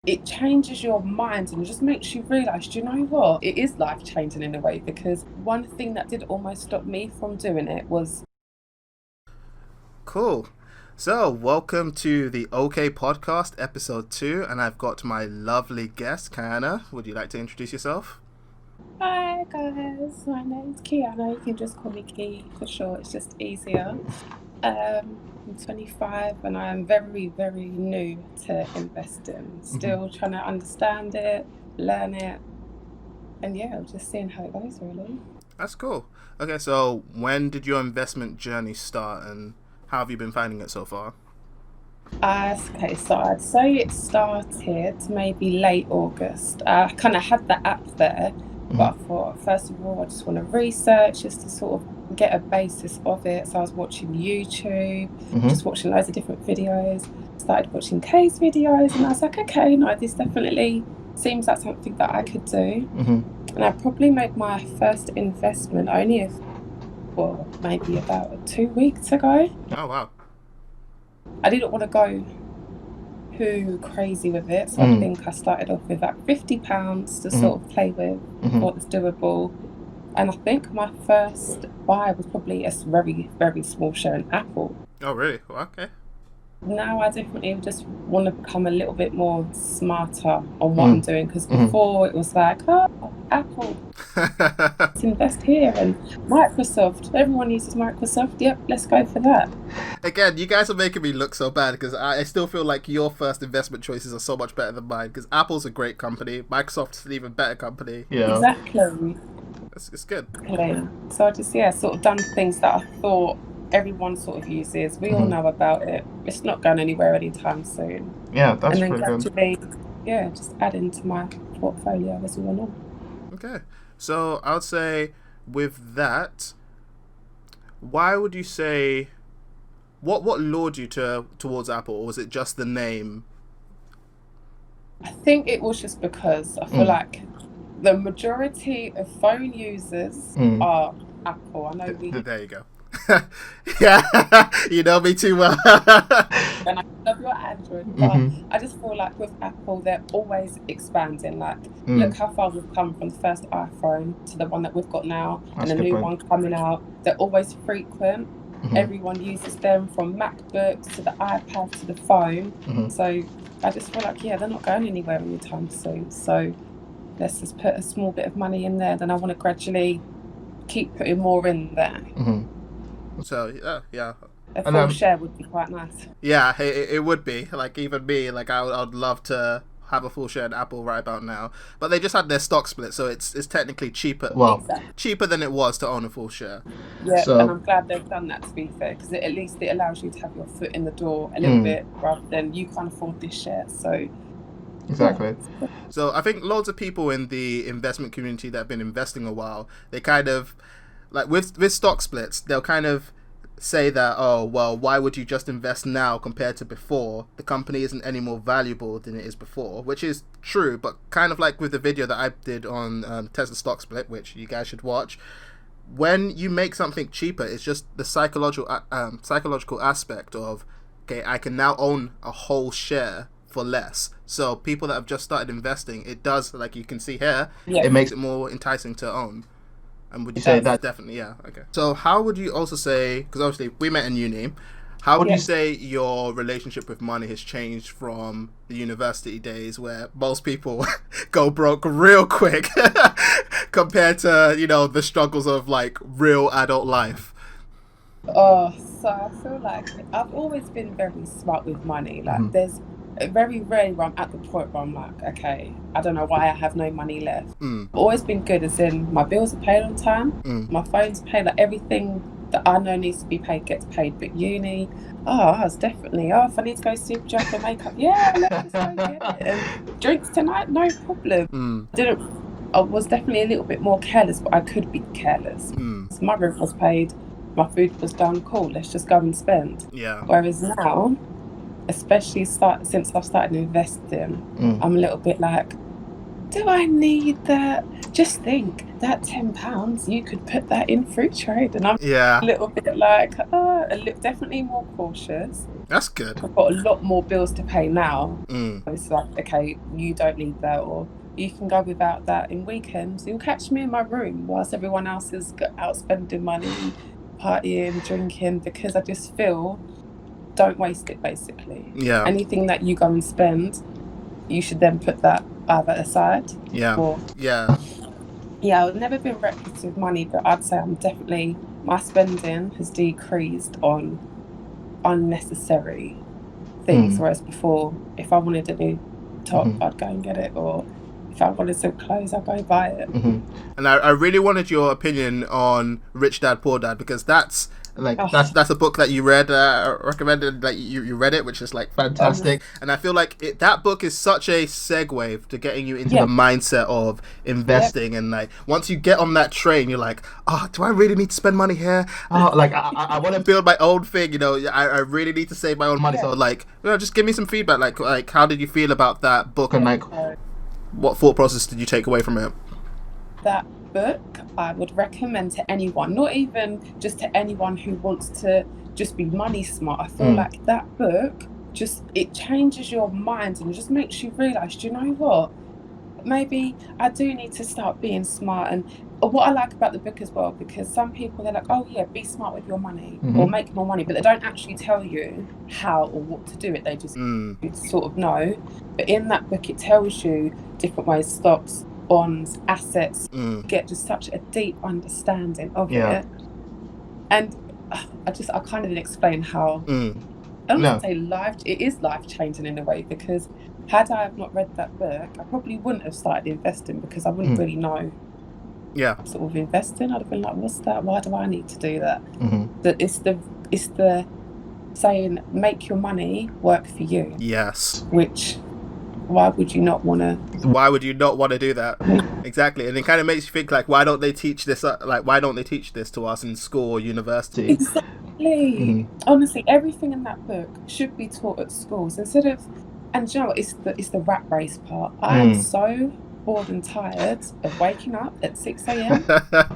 it changes your mind and it just makes you realise, do you know what? It is life-changing in a way, because one thing that did almost stop me from doing it was... Cool. So, welcome to the OhKay Podcast, episode 2, and I've got my lovely guest, Kyanna. Would you like to introduce yourself? Hi guys, my name's Kyanna. You can just call me Key for short, it's just easier. I'm 25 and I'm very, very new to investing. Still trying to understand it, learn it, and yeah, just seeing how it goes really. That's cool. Okay, so when did your investment journey start and how have you been finding it so far? Okay, so I'd say it started maybe late August. I kind of had the app there, but I thought, first of all, I just want to research just to sort of get a basis of it. So I was watching YouTube, just watching loads of different videos, started watching Kay's videos, and I was like, okay, no, this definitely seems like something that I could do. And I probably made my first investment only maybe about 2 weeks ago. Oh, wow. I didn't want to go too crazy with it, so I think I started off with like £50 to sort of play with what was doable. And I think my first buy was probably a very, very small share in Apple. Oh, really? Well, okay. Now I definitely just want to become a little bit more smarter on what I'm doing, because before it was like, oh, Apple, let's invest here, and Microsoft, everyone uses Microsoft, yep, let's go for that. Again, you guys are making me look so bad because I still feel like your first investment choices are so much better than mine, because Apple's a great company, Microsoft's an even better company. Yeah, exactly. It's good. Okay. So I just sort of done things that I thought everyone sort of uses. We all know about it. It's not going anywhere anytime soon. Yeah, that's and then pretty gradually, just add into my portfolio as we went on. Okay, so I would say with that, why would you say, what lured you towards Apple, or was it just the name? I think it was just because I feel like the majority of phone users are Apple. I know There you go. Yeah, you know me too well. And I love your Android, but I just feel like with Apple, they're always expanding. Like, look how far we've come from the first iPhone to the one that we've got now, and a new one coming out. They're always frequent. Everyone uses them, from MacBooks to the iPad to the phone. So I just feel like, they're not going anywhere anytime soon. So let's just put a small bit of money in there. Then I want to gradually keep putting more in there. So yeah, a full share would be quite nice. Yeah, it would be. Like, even me, like I would love to have a full share in Apple right about now. But they just had their stock split, so it's technically cheaper. Well, cheaper than it was to own a full share. Yeah, so, and I'm glad they've done that, to be fair, because at least it allows you to have your foot in the door a little bit, rather than you can't afford this share. So exactly. So I think loads of people in the investment community that have been investing a while, they kind of, like with stock splits, they'll kind of say that, oh, well, why would you just invest now compared to before? The company isn't any more valuable than it is before, which is true, but kind of like with the video that I did on Tesla stock split, which you guys should watch. When you make something cheaper, it's just the psychological aspect of, okay, I can now own a whole share for less. So people that have just started investing, it does, like you can see here, it makes it more enticing to own. And would you say that? Definitely, yeah. Okay. So how would you also say, because obviously we met in uni, how would you say your relationship with money has changed from the university days, where most people go broke real quick compared to, the struggles of like real adult life? Oh, so I feel like I've always been very smart with money. Like, there's very rarely where I'm at the point where I'm like, okay, I don't know why I have no money left. I've always been good, as in my bills are paid on time, my phone's paid, like everything that I know needs to be paid gets paid. But uni, I was definitely, if I need to go super jump and makeup, let's just go get it. And drinks tonight, no problem. I was definitely a little bit more careless, but I could be careless. So my rent was paid, my food was done, cool, let's just go and spend. Yeah. Whereas now, especially since I've started investing, I'm a little bit like, do I need that? Just think, that £10, you could put that in free trade. And I'm a little bit like, definitely more cautious. That's good. I've got a lot more bills to pay now. It's like, okay, you don't need that, or you can go without that. In weekends, you'll catch me in my room whilst everyone else is out spending money, partying, drinking, because I just feel, don't waste it, basically. Yeah. Anything that you go and spend, you should then put that either aside. Yeah. Yeah, I've never been reckless with money, but I'd say my spending has decreased on unnecessary things, whereas before, if I wanted a new top, I'd go and get it, or if I wanted some clothes, I'd go buy it. And I really wanted your opinion on Rich Dad Poor Dad, because that's a book that you read, recommended, like you read it, which is like fantastic. And I feel like that book is such a segue to getting you into the mindset of investing. And like once you get on that train, you're like, oh, do I really need to spend money here? Oh, like I want to build my own thing, you know. I really need to save my own money. So like, you know, just give me some feedback. Like how did you feel about that book, and like what thought process did you take away from it? That book I would recommend to anyone, not even just to anyone who wants to just be money smart. I feel like that book it changes your mind and just makes you realise, do you know what, maybe I do need to start being smart. And what I like about the book as well, because some people, they're like, oh yeah, be smart with your money or make more money, but they don't actually tell you how or what to do it. They just sort of know. But in that book, it tells you different ways, stocks, bonds, assets, get just such a deep understanding of it. And I can't even explain how, I don't want to say it is life-changing in a way, because had I have not read that book, I probably wouldn't have started investing, because I wouldn't really know sort of investing. I'd have been like, what's that? Why do I need to do that? That it's the saying, make your money work for you. Yes. Which, why would you not want to do that? Exactly. And it kind of makes you think, like, why don't they teach this to us in school or university? Exactly. Honestly, everything in that book should be taught at schools instead of. And you know what, it's the rat race part. I am so bored and tired of waking up at 6 a.m,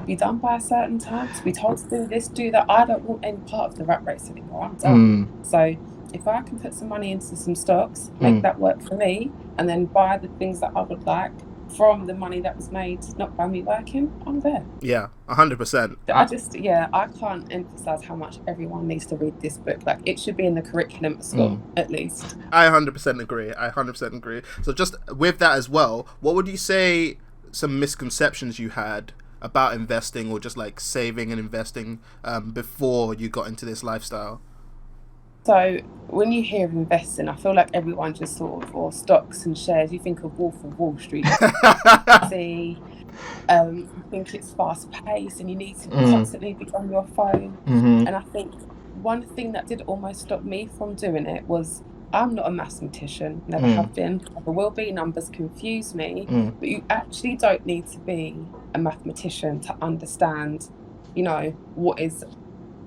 be done by a certain time, to be told to do this, do that. I don't want any part of the rat race anymore. I'm done. So if I can put some money into some stocks, make that work for me, and then buy the things that I would like from the money that was made not by me working, I'm there. Yeah, 100%. I can't emphasize how much everyone needs to read this book. Like, it should be in the curriculum at school, at least. I 100% agree. So just with that as well, what would you say some misconceptions you had about investing, or just like saving and investing before you got into this lifestyle? So when you hear of investing, I feel like everyone just sort of, or stocks and shares, you think of Wolf of Wall Street. You think it's fast paced and you need to constantly be on your phone. And I think one thing that did almost stop me from doing it was, I'm not a mathematician, never have been, never will be. Numbers confuse me, but you actually don't need to be a mathematician to understand, you know, what is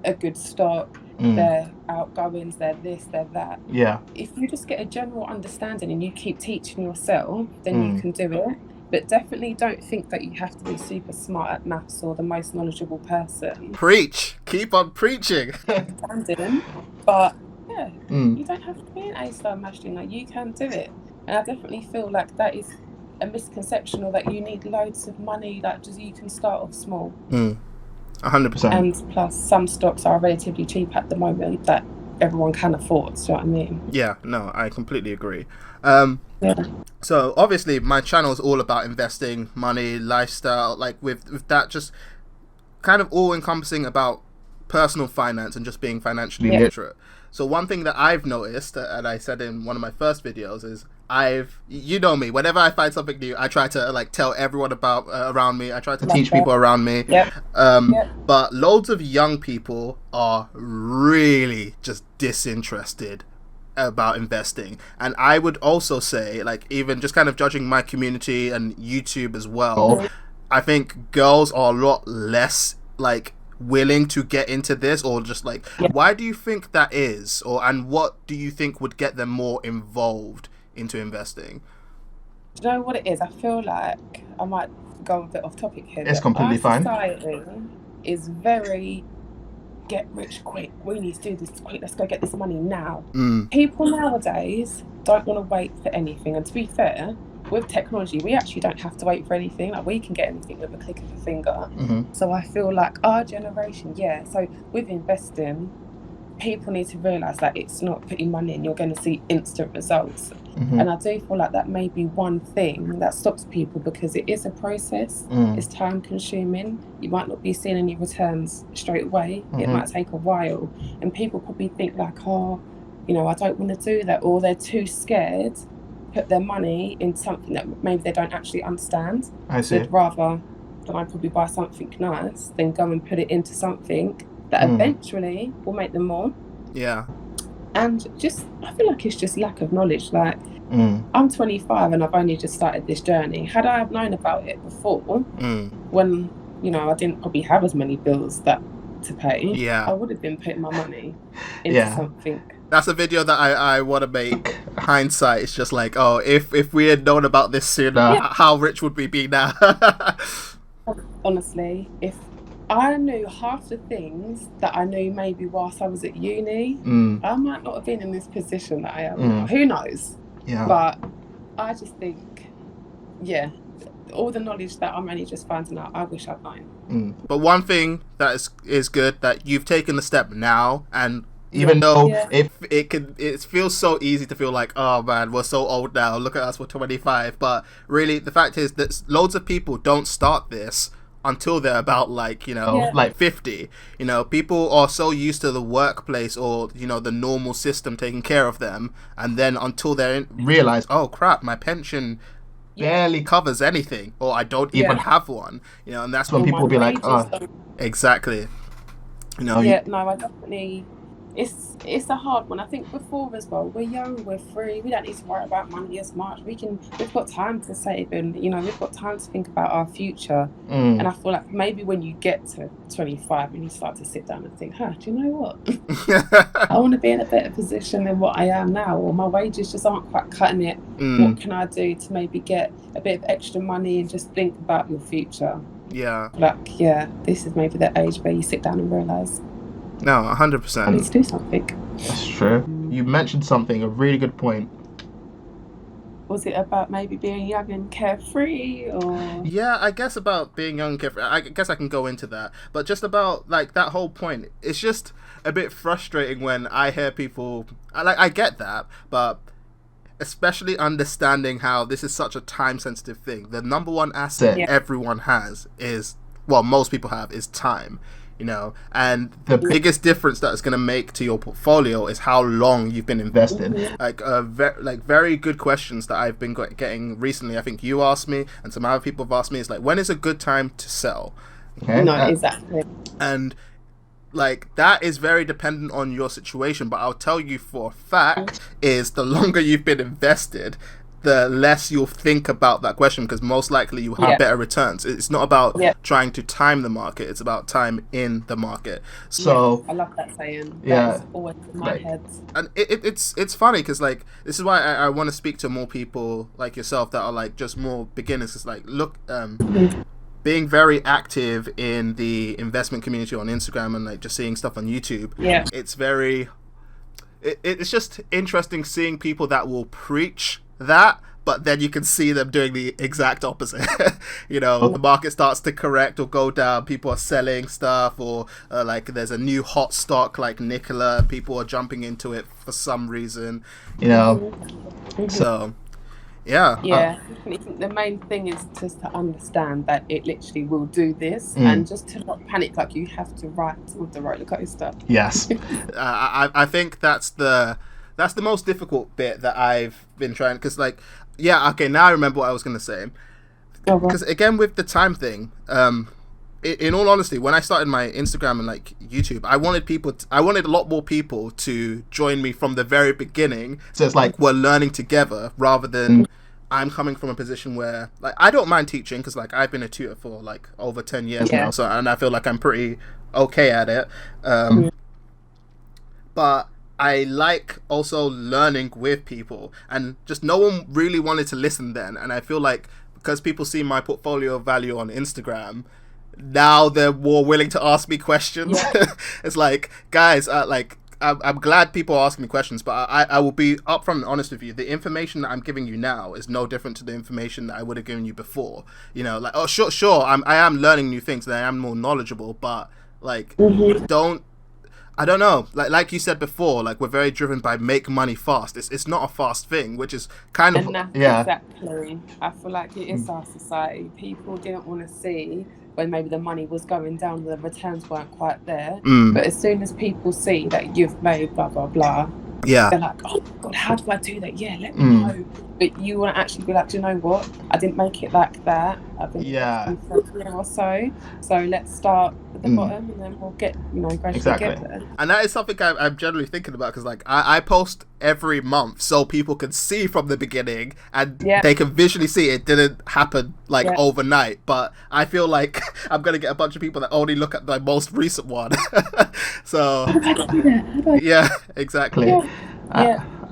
a good stock, their outgoings, their this, their that. Yeah. If you just get a general understanding and you keep teaching yourself, then you can do it. But definitely don't think that you have to be super smart at maths or the most knowledgeable person. Preach. Keep on preaching. But yeah, you don't have to be an A-star maths student. Like, you can do it. And I definitely feel like that is a misconception, or that you need loads of money. Like, just you can start off small. 100%. And plus, some stocks are relatively cheap at the moment that everyone can afford. Do you know what I mean? Yeah, no, I completely agree. So obviously, my channel is all about investing, money, lifestyle. Like with that, just kind of all encompassing about personal finance and just being financially literate. So one thing that I've noticed, and I said in one of my first videos, is you know me, whenever I find something new, I try to like tell everyone about around me. I try to teach people around me. But loads of young people are really just disinterested about investing. And I would also say, like, even just kind of judging my community and YouTube as well, I think girls are a lot less like willing to get into this, or just like, why do you think that is, and what do you think would get them more involved into investing? Do you know what it is? I feel like I might go a bit off topic here. It's completely fine. Society is very get rich quick. We need to do this quick. Let's go get this money now. People nowadays don't want to wait for anything. And to be fair, with technology, we actually don't have to wait for anything. Like, we can get anything with a click of a finger. So I feel like our generation, so with investing, people need to realise that it's not putting money in, you're going to see instant results. And I do feel like that may be one thing that stops people, because it is a process. It's time consuming. You might not be seeing any returns straight away. It might take a while. And people probably think like, oh, I don't want to do that, or they're too scared to put their money in something that maybe they don't actually understand. I see. They'd rather than I probably buy something nice than go and put it into something that eventually will make them more. Yeah. And I feel like it's just lack of knowledge. Like, I'm 25 and I've only just started this journey. Had I have known about it before, when, I didn't probably have as many bills to pay, I would have been putting my money into something. That's a video that I want to make. Hindsight, it's just like, oh, if we had known about this sooner, how rich would we be now? Honestly, if I knew half the things that I knew maybe whilst I was at uni, I might not have been in this position that I am now. Who knows? Yeah. But I just think, all the knowledge that I'm only just finding out, I wish I'd known. But one thing that is good, that you've taken the step now, and even though it feels so easy to feel like, oh man, we're so old now, look at us, we're 25. But really, the fact is that loads of people don't start this until they're about like 50. People are so used to the workplace or the normal system taking care of them, and then until they realize, oh crap, my pension barely covers anything, or I don't even have one, and that's when people will be like, oh, exactly. I definitely. It's a hard one. I think before as well, we're young, we're free, we don't need to worry about money as much. We've got time to save, and we've got time to think about our future. And I feel like maybe when you get to 25 and you start to sit down and think, do you know what? I want to be in a better position than what I am now, or my wages just aren't quite cutting it. What can I do to maybe get a bit of extra money and just think about your future? This is maybe the age where you sit down and realise, no, 100%. I need to do something. That's true. You mentioned something, a really good point. Was it about maybe being young and carefree, or? Yeah, I guess about being young and carefree. I guess I can go into that. But just about like that whole point, it's just a bit frustrating when I hear people. I get that, but especially understanding how this is such a time-sensitive thing. The number one asset everyone has is, well, most people have, is time. And the biggest difference that it's going to make to your portfolio is how long you've been invested. Like very good questions that I've been getting recently. I think you asked me, and some other people have asked me, is like, when is a good time to sell? Okay. No, exactly. And like that is very dependent on your situation. But I'll tell you for a fact is the longer you've been invested, the less you'll think about that question, because most likely you have better returns. It's not about trying to time the market, it's about time in the market. So I love that saying. That's always in my head. And it's funny because like this is why I want to speak to more people like yourself that are like just more beginners. It's like, look, being very active in the investment community on Instagram and like just seeing stuff on YouTube. It's just interesting seeing people that will preach that, but then you can see them doing the exact opposite. The market starts to correct or go down, people are selling stuff, or like there's a new hot stock like Nikola, people are jumping into it for some reason, so I think the main thing is just to understand that it literally will do this, and just to not panic, like you have to ride with the roller coaster. Yes. I think that's the most difficult bit that I've been trying, because like, now I remember what I was going to say. Because again, with the time thing, in all honesty, when I started my Instagram and like YouTube, I wanted a lot more people to join me from the very beginning. So it's like we're learning together, rather than I'm coming from a position where like I don't mind teaching, because like I've been a tutor for like over 10 years now, so, and I feel like I'm pretty okay at it. But I like also learning with people, and just no one really wanted to listen then. And I feel like because people see my portfolio value on Instagram, now they're more willing to ask me questions. Yeah. It's like, guys, I'm glad people are asking me questions, but I will be upfront and honest with you. The information that I'm giving you now is no different to the information that I would have given you before. You know, like, oh, sure, I am learning new things and I am more knowledgeable, but like, I don't know. Like you said before, like, we're very driven by make money fast. It's not a fast thing, which is kind of... And that's exactly. I feel like it is our society. People didn't want to see when maybe the money was going down, the returns weren't quite there. But as soon as people see that you've made blah, blah, blah, they're like, oh my God, how do I do that? Yeah, let me know. But you want to actually be like, do you know what? I didn't make it like that. I've been for a year or so. So let's start at the bottom and then we'll get, gradually get there. And that is something I'm generally thinking about, because like I post every month so people can see from the beginning and they can visually see it didn't happen like overnight. But I feel like I'm going to get a bunch of people that only look at my most recent one. So, yeah, exactly.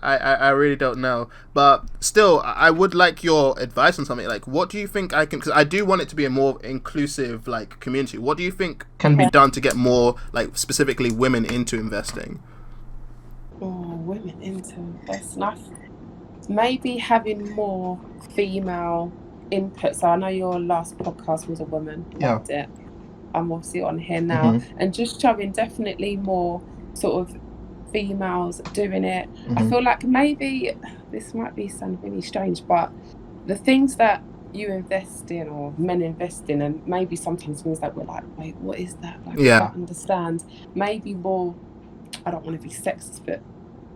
I really don't know, but still, I would like your advice on something. Like, what do you think I can? Because I do want it to be a more inclusive, like, community. What do you think can be done to get more, like, specifically women into investing? Oh, women into investing. Maybe having more female input. So I know your last podcast was a woman. Loved it. I'm obviously on here now, and just showing definitely more sort of females doing it. I feel like maybe this might be sound really strange, but the things that you invest in or men invest in, and maybe sometimes things that we're like, wait, what is that? Like, I don't understand. Maybe more, I don't want to be sexist, but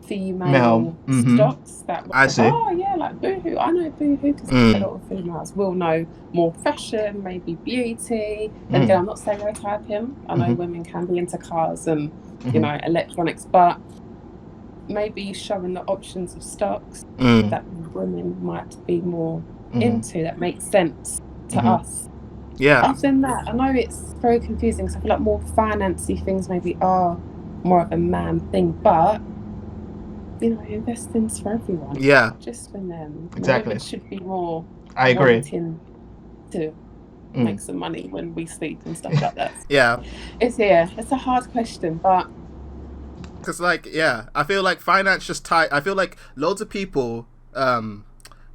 female stocks that I see. Oh yeah, like Boohoo. I know Boohoo because a lot of females will know more fashion, maybe beauty. And again, I'm not stereotyping. I know women can be into cars and electronics, but maybe showing the options of stocks that women might be more into, that makes sense to us. Other than that, I know it's very confusing because I feel like more financy things maybe are more of a man thing, but investing's for everyone. Just for them. Exactly. Women should be more wanting to make some money when we sleep and stuff like that. It's a hard question, but because I feel like finance just I feel like loads of people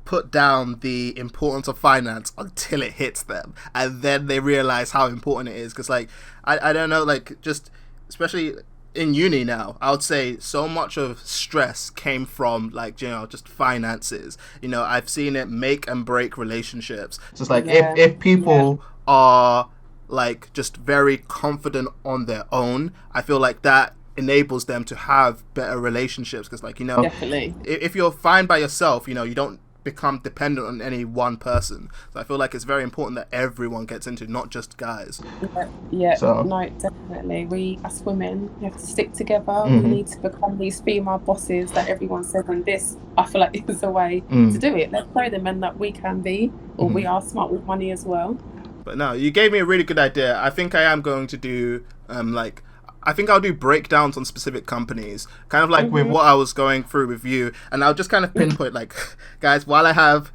put down the importance of finance until it hits them, and then they realize how important it is. Because like I don't know, like, just especially in uni now, I would say so much of stress came from like just finances. I've seen it make and break relationships. So it's like if people are like just very confident on their own, I feel like that enables them to have better relationships. Because like definitely, if you're fine by yourself, you don't become dependent on any one person. So I feel like it's very important that everyone gets into, not just guys. No, definitely. We as women, we have to stick together. We need to become these female bosses that everyone says, and this, I feel like, is the way to do it. Let's show the men that we can be, or we are smart with money as well. But no, you gave me a really good idea. I think I am going to do I think I'll do breakdowns on specific companies, kind of like with what I was going through with you, and I'll just kind of pinpoint, like, guys, while I have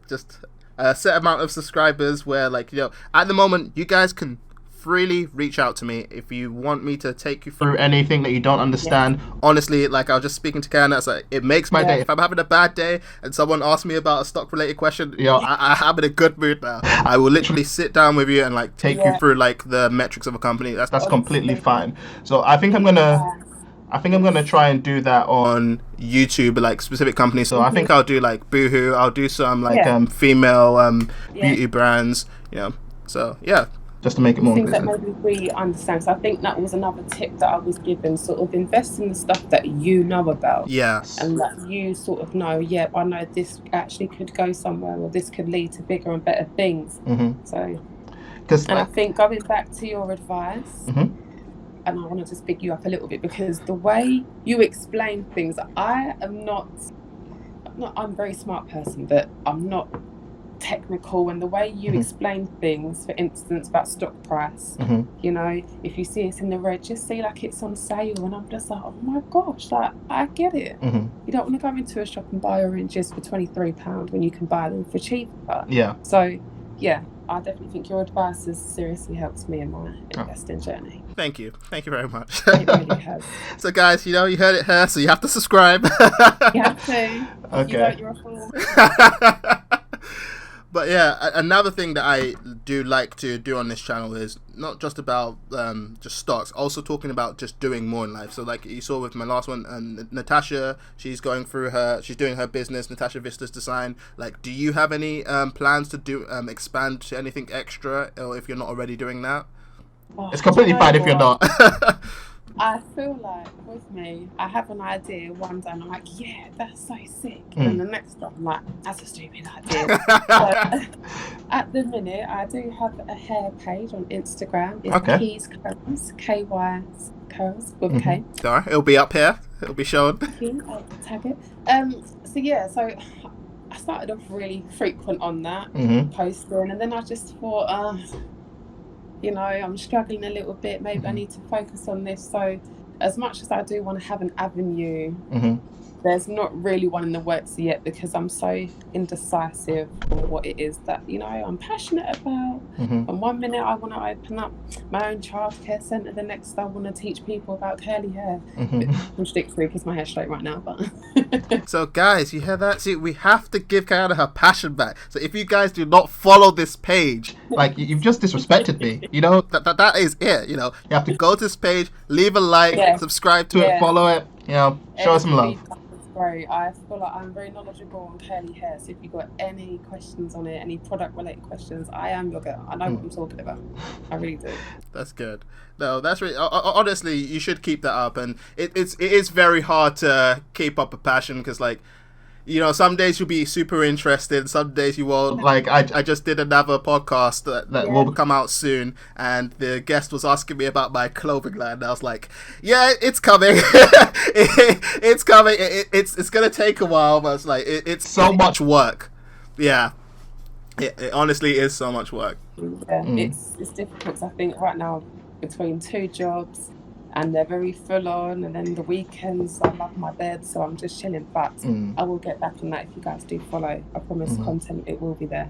just a set amount of subscribers where, like, at the moment, you guys can freely reach out to me if you want me to take you through anything that you don't understand. Honestly, like, I was just speaking to Kyanna, it's like, it makes my day. If I'm having a bad day and someone asks me about a stock related question, I'm in a good mood now. I will literally sit down with you and like take you through like the metrics of a company. That's completely fine. So I think I'm gonna try and do that on YouTube, like specific companies. So I think I'll do like Boohoo, I'll do some like female beauty brands, so just to make it more things that maybe we understand. So I think that was another tip that I was given, sort of invest in the stuff that you know about. And that you sort of know, I know this actually could go somewhere, or this could lead to bigger and better things. So, I think going back to your advice, and I want to just big you up a little bit, because the way you explain things, I'm a very smart person, but I'm not technical, and the way you explain things, for instance about stock price, if you see it's in the red, just say like it's on sale, and I'm just like, oh my gosh, like I get it. You don't want to go into a shop and buy oranges for £23 when you can buy them for cheaper. So I definitely think your advice has seriously helped me in my investing journey. Thank you very much. It really has. So guys, you heard it here, so you have to subscribe. You have to. Okay. If you don't, you're a fool. But yeah, another thing that I do like to do on this channel is not just about just stocks, also talking about just doing more in life. So like you saw with my last one, Natasha, she's doing her business, Natasha Vistas Design. Like, do you have any plans to do expand to anything extra, or if you're not already doing that? It's completely fine if you're not. I feel like with me, I have an idea one day and I'm like, yeah, that's so sick. And the next day I'm like, that's a stupid idea. But at the minute, I do have a hair page on Instagram. It's Keys Curls, KY Curls with K. Sorry, it'll be up here. It'll be shown. I'll tag it. So I started off really frequent on that, posting, and then I just thought, I'm struggling a little bit. Maybe I need to focus on this. So as much as I do want to have an avenue, there's not really one in the works yet because I'm so indecisive on what it is that, I'm passionate about. And one minute I want to open up my own childcare centre, the next I want to teach people about curly hair. Contradictory because my hair's straight right now. But So guys, you hear that? See, we have to give Kyanna her passion back. So if you guys do not follow this page, like you've just disrespected me, that is it. You have to go to this page, leave a like, subscribe to it, follow it, show us some love. Great. I feel like I'm very knowledgeable on curly hair, so if you've got any questions on it, any product related questions, I am your girl. I know what I'm talking about. I really do. That's good. No, that's really honestly, you should keep that up, and it is very hard to keep up a passion because some days you'll be super interested, some days you won't. Like I just did another podcast that will come out soon, and the guest was asking me about my clothing line, and I was like, yeah, it's coming. It's coming. It's gonna take a while, but it's like it's so much work. Yeah, it honestly is so much work. Yeah, it's difficult because I think right now between 2 jobs, and they're very full on, and then the weekends I love my bed, so I'm just chilling. But I will get back on that if you guys do follow. I promise content, it will be there.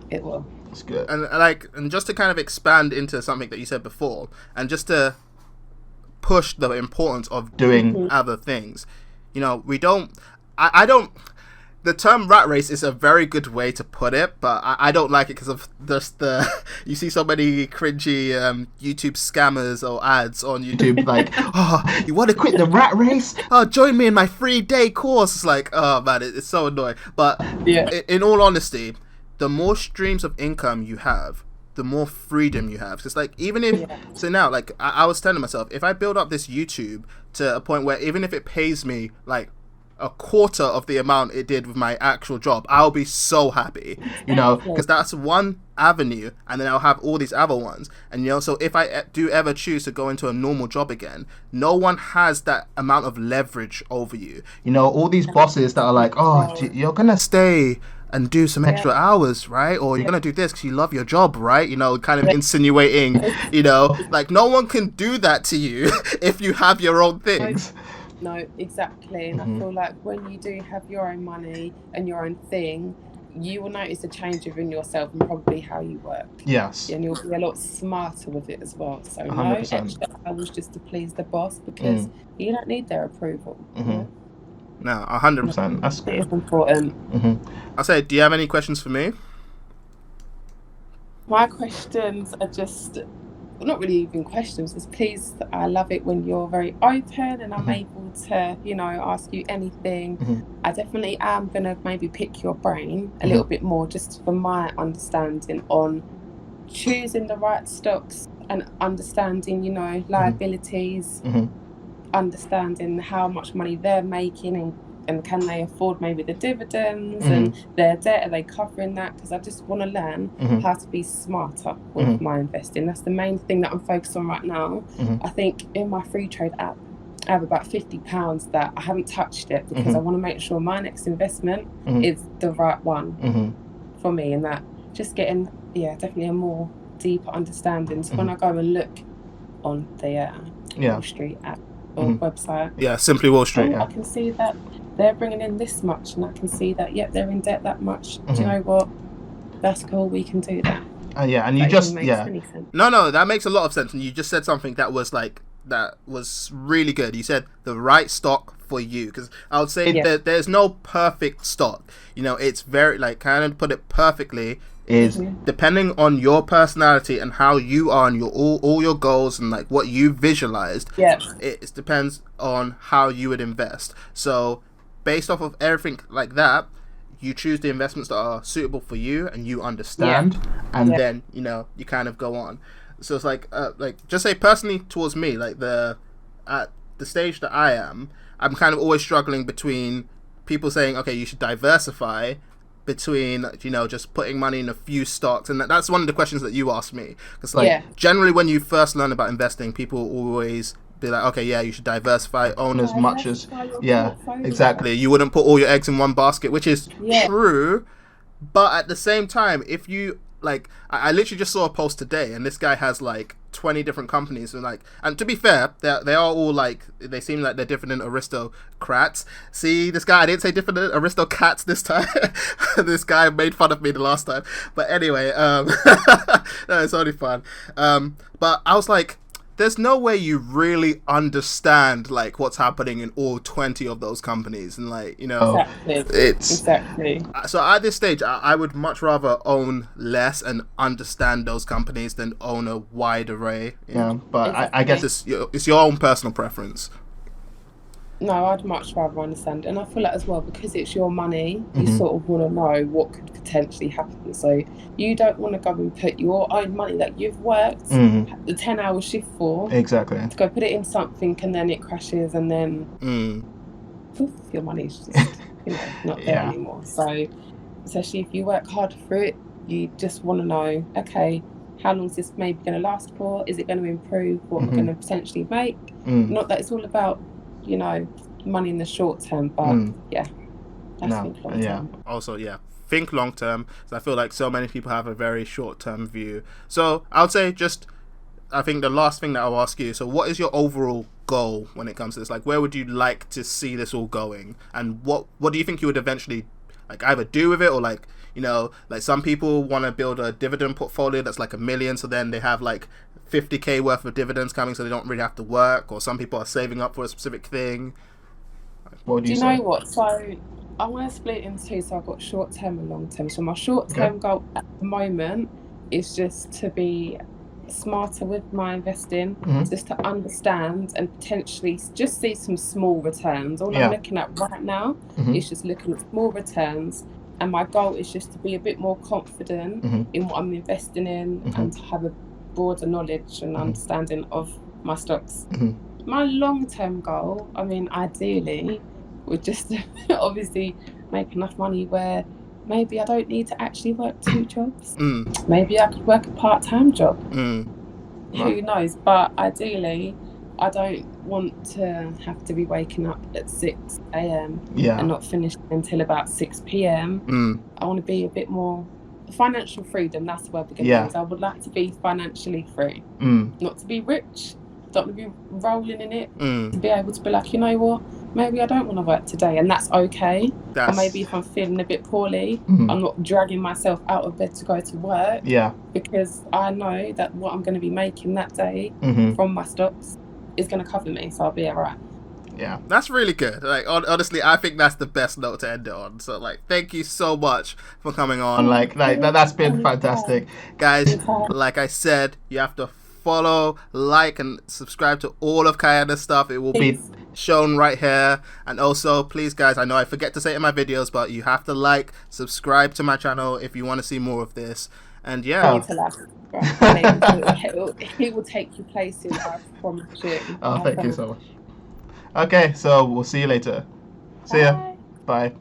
It will. That's good. And just to kind of expand into something that you said before, and just to push the importance of doing other things, I don't. The term rat race is a very good way to put it, but I don't like it because of just you see so many cringy YouTube scammers or ads on YouTube like, oh, you want to quit the rat race? Oh, join me in my 3-day course. It's like, oh man, it's so annoying. But in all honesty, the more streams of income you have, the more freedom you have. Because like, even if so now, like I was telling myself, if I build up this YouTube to a point where even if it pays me like a quarter of the amount it did with my actual job, I'll be so happy, because that's one avenue, and then I'll have all these other ones, and so if I do ever choose to go into a normal job again, no one has that amount of leverage over you. All these bosses that are like, oh, you're gonna stay and do some extra hours, right? Or you're gonna do this because you love your job, right? Kind of insinuating, like no one can do that to you if you have your own things. No, exactly. And I feel like when you do have your own money and your own thing, you will notice a change within yourself and probably how you work. Yes. And you'll be a lot smarter with it as well. So 100%. No extra hours just to please the boss, because you don't need their approval. No, 100%. That's good. It's important. I'll say, do you have any questions for me? My questions are just... not really even questions, just please, I love it when you're very open and I'm able to, ask you anything. I definitely am going to maybe pick your brain a little bit more just for my understanding on choosing the right stocks and understanding, liabilities, understanding how much money they're making and can they afford maybe the dividends and their debt, are they covering that? Because I just want to learn how to be smarter with my investing. That's the main thing that I'm focused on right now. I think in my free trade app, I have about £50 that I haven't touched it because I want to make sure my next investment is the right one for me, and that just getting, definitely a more deeper understanding. So when I go and look on the Wall Street app or website, Simply Wall Street, I can see that they're bringing in this much, and I can see that they're in debt that much. Do you know what? That's cool, we can do that. Yeah, and you That just even makes any sense. No, that makes a lot of sense. And you just said something that was really good. You said the right stock for you, because I would say that there's no perfect stock. You know, it's very, like, kind of put it perfectly, is depending on your personality and how you are and your all your goals and like what you visualized. It depends on how you would invest. So based off of everything like that, you choose the investments that are suitable for you and you understand, and then, you know, you kind of go on. So it's like just say personally towards me, like at the stage that I am, I'm kind of always struggling between people saying, okay, you should diversify, between, you know, just putting money in a few stocks. And that's one of the questions that you asked me, because generally when you first learn about investing, people always be like, okay, yeah, you should diversify, own as much as exactly, you wouldn't put all your eggs in one basket, which is true. But at the same time, if you like, I literally just saw a post today, and this guy has like 20 different companies, and to be fair, they are all like, they seem like they're different than aristocrats. See, this guy, I didn't say different than aristocrats this time. This guy made fun of me the last time, but anyway, no, it's only fun. But I was like, there's no way you really understand like what's happening in all 20 of those companies, and like, you know, exactly. So at this stage, I would much rather own less and understand those companies than own a wide array. But I guess it's your own personal preference. No, I'd much rather understand, and I feel like as well, because it's your money, you sort of want to know what could potentially happen. So you don't want to go and put your own money that you've worked the 10-hour shift for, to go put it in something, and then it crashes, and then your money's just not there anymore. So especially if you work hard for it, you just want to know, okay, how long is this maybe going to last for? Is it going to improve? What am I going to potentially make? Not that it's all about, you know, money in the short term, but think long term. Also, think long term. So I feel like so many people have a very short term view. So I would say I think the last thing that I'll ask you, so what is your overall goal when it comes to this? Like, where would you like to see this all going? And what do you think you would eventually like either do with it, or like, you know, like some people want to build a dividend portfolio that's like $1 million, so then they have like 50k worth of dividends coming, so they don't really have to work, or some people are saving up for a specific thing. What do you know what? So I want to split it into two. So I've got short term and long term. So my short term goal at the moment is just to be smarter with my investing, just to understand and potentially just see some small returns. All I'm looking at right now is just looking at small returns, and my goal is just to be a bit more confident in what I'm investing in, and to have a broader knowledge and understanding of my stocks. My long-term goal, I mean, ideally, would just obviously make enough money where maybe I don't need to actually work 2 jobs. Maybe I could work a part-time job. Who knows? But ideally, I don't want to have to be waking up at 6 a.m. and not finishing until about 6 p.m. I want to be a bit more financial freedom. That's where we're going. I would like to be financially free, not to be rich, don't want to be rolling in it, to be able to be like, you know what, maybe I don't want to work today, and that's okay. Or maybe if I'm feeling a bit poorly, I'm not dragging myself out of bed to go to work, because I know that what I'm going to be making that day from my stocks is going to cover me, so I'll be alright. Yeah, that's really good. Like, honestly, I think that's the best note to end it on. So, like, thank you so much for coming on. Like that's been fantastic, guys. Like I said, you have to follow, like, and subscribe to all of Kyanna's stuff. It will be shown right here. And also, please, guys, I know I forget to say it in my videos, but you have to like, subscribe to my channel if you want to see more of this. And he will take you places, I promise you. Thank you so much. Okay, so we'll see you later. See ya. Bye.